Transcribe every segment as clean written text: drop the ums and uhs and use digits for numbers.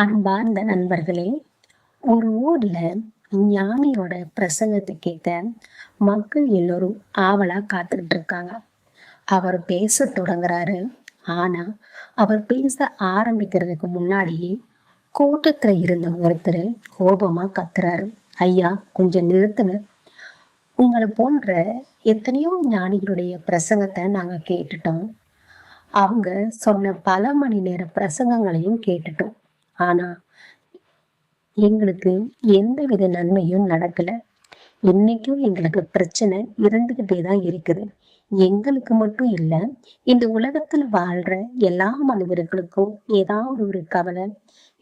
அன்பார்ந்த நண்பர்களே, ஒரு ஊர்ல ஞானியோட பிரசங்கத்தை கேட்க மக்கள் எல்லோரும் ஆவலா காத்துக்கிட்டு இருக்காங்க. அவர் பேச தொடங்குறாரு. ஆனா அவர் பேச ஆரம்பிக்கிறதுக்கு முன்னாடியே கூட்டத்துல இருந்த ஒருத்தர் கோபமா கத்துறாரு. ஐயா, கொஞ்சம் நிறுத்துங்க. உங்களை போன்ற எத்தனையோ ஞானிகளுடைய பிரசங்கத்தை நாங்க கேட்டுட்டோம். அவங்க சொன்ன பல மணி நேர பிரசங்கங்களையும் கேட்டுட்டோம். ஆனா எங்களுக்கு எந்தவித நன்மையும் நடக்கல. இன்னைக்கும் எங்களுக்கு பிரச்சனை இருந்துகிட்டே தான் இருக்குது. எங்களுக்கு மட்டும் இல்ல, இந்த உலகத்துல வாழ்ற எல்லா மனிதர்களுக்கும் ஏதாவது ஒரு கவலை,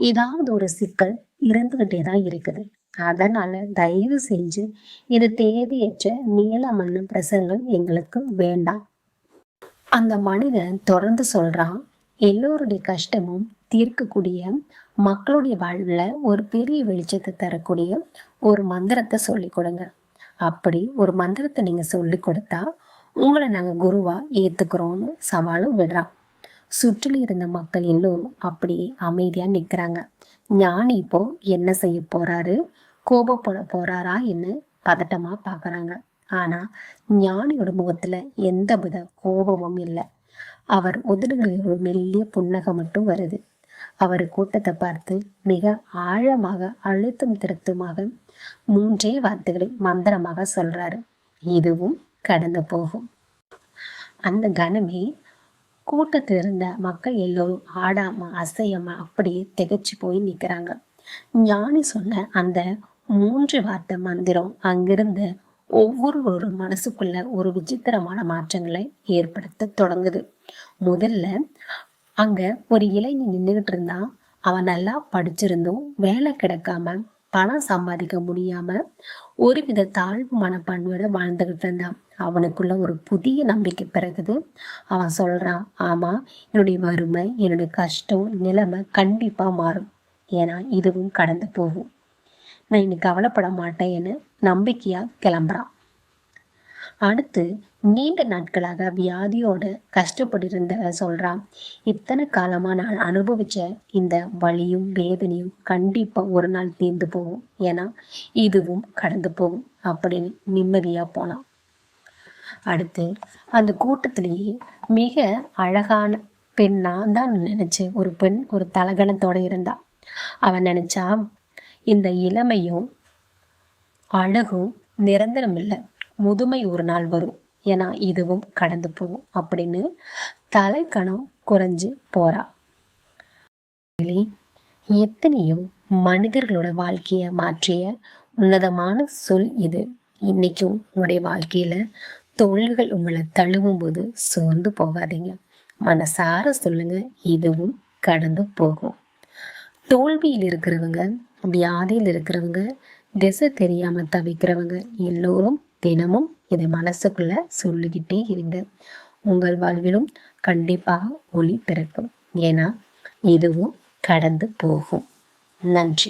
ஏதாவது ஒரு சிக்கல் இருந்துகிட்டே தான் இருக்குது. அதனால தயவு செஞ்சு இது தேவையற்ற நீளமான பிரசங்கள் எங்களுக்கு வேண்டாம். அந்த மனிதன் தொடர்ந்து சொல்றான், எல்லோருடைய கஷ்டமும் தீர்க்கக்கூடிய, மக்களுடைய வாழ்வுல ஒரு பெரிய வெளிச்சத்தை தரக்கூடிய ஒரு மந்திரத்தை சொல்லி கொடுங்க. அப்படி ஒரு மந்திரத்தை நீங்க சொல்லி கொடுத்தா உங்களை நாங்க குருவா ஏத்துக்கிறோம்னு சவாலும் விடுறான். சுற்றில இருந்த மக்கள் எல்லோரும் அப்படியே அமைதியா நிக்கிறாங்க. ஞானி இப்போ என்ன செய்ய போறாரு, கோபப்பட போறாரா என்ன பதட்டமா பாக்குறாங்க. ஆனா ஞானியோட முகத்துல எந்த வித கோபமும் இல்லை. அவர் உதடுகளில் ஒரு மெல்லிய புன்னகை மட்டும் வருது. அவர் கூட்டத்தை பார்த்து மிக ஆழமாக அழுத்தம் திருத்தமாக 3 வார்த்தைகளை மந்திரமாக சொல்றாரு. இதுவும் கடந்து போகும். அந்த கணமே கூட்டத்தில் இருந்த மக்கள் எல்லோரும் ஆடாம அசையாம அப்படியே திகைச்சு போய் நிக்கிறாங்க. ஞானி சொன்ன அந்த 3 வார்த்தை மந்திரம் அங்கிருந்து ஒவ்வொரு மனசுக்குள்ள ஒரு விசித்திரமான மாற்றங்களை ஏற்படுத்த தொடங்குது. முதல்ல அங்க ஒரு இளைஞன் நின்றுகிட்டு இருந்தான். அவன் நல்லா படிச்சிருந்தும் வேலை கிடைக்காம பணம் சம்பாதிக்க முடியாம ஒருவித தாழ்வு மனப்பான்மையோட வாழ்ந்துகிட்டு இருந்தான். அவனுக்குள்ள ஒரு புதிய நம்பிக்கை பிறகுது. அவன் சொல்றான், ஆமா, என்னுடைய வறுமை, என்னுடைய கஷ்டம், நிலைமை கண்டிப்பா மாறும். ஏன்னா இதுவும் கடந்து போகும். நான் இன்னைக்கு கவலைப்பட மாட்டேன்னு நம்பிக்கையா கிளம்புறான். அடுத்து நீண்ட நாட்களாக வியாதியோட கஷ்டப்பட்டு சொல்றான், இத்தனை காலமா நான் அனுபவிச்ச இந்த வலியும் வேதனையும் கண்டிப்பா ஒரு நாள் தீர்ந்து போகும். ஏன்னா இதுவும் கடந்து போகும் அப்படின்னு நிம்மதியா போனான். அடுத்து அந்த கூட்டத்திலேயே மிக அழகான பெண்ணா தான் நினைச்சு ஒரு பெண் ஒரு தலகணத்தோட இருந்தா. அவன் நினைச்சா, இந்த இளமையும் அழகும் நிரந்தரம் இல்லை, முதுமை ஒரு நாள் வரும், ஏன்னா இதுவும் கடந்து போகும் அப்படின்னு தலைக்கணம் குறைஞ்சு போறா. எத்தனையோ மனிதர்களோட வாழ்க்கைய மாற்றிய உன்னதமான சொல் இது. இன்னைக்கும் உங்களுடைய வாழ்க்கையில தோல்விகள் உங்களை தழுவும் போது சோர்ந்து போகாதீங்க. மனசார சொல்லுங்க, இதுவும் கடந்து போகும். தோல்வியில் இருக்கிறவங்க, வியாதியில் இருக்கிறவங்க, திசை தெரியாம தவிக்கிறவங்க எல்லோரும் தினமும் இதை மனசுக்குள்ள சொல்லிக்கிட்டே இருங்க. உங்கள் வாழ்விலும் கண்டிப்பாக ஒளி பிறக்கும். ஏன்னா இதுவும் கடந்து போகும். நன்றி.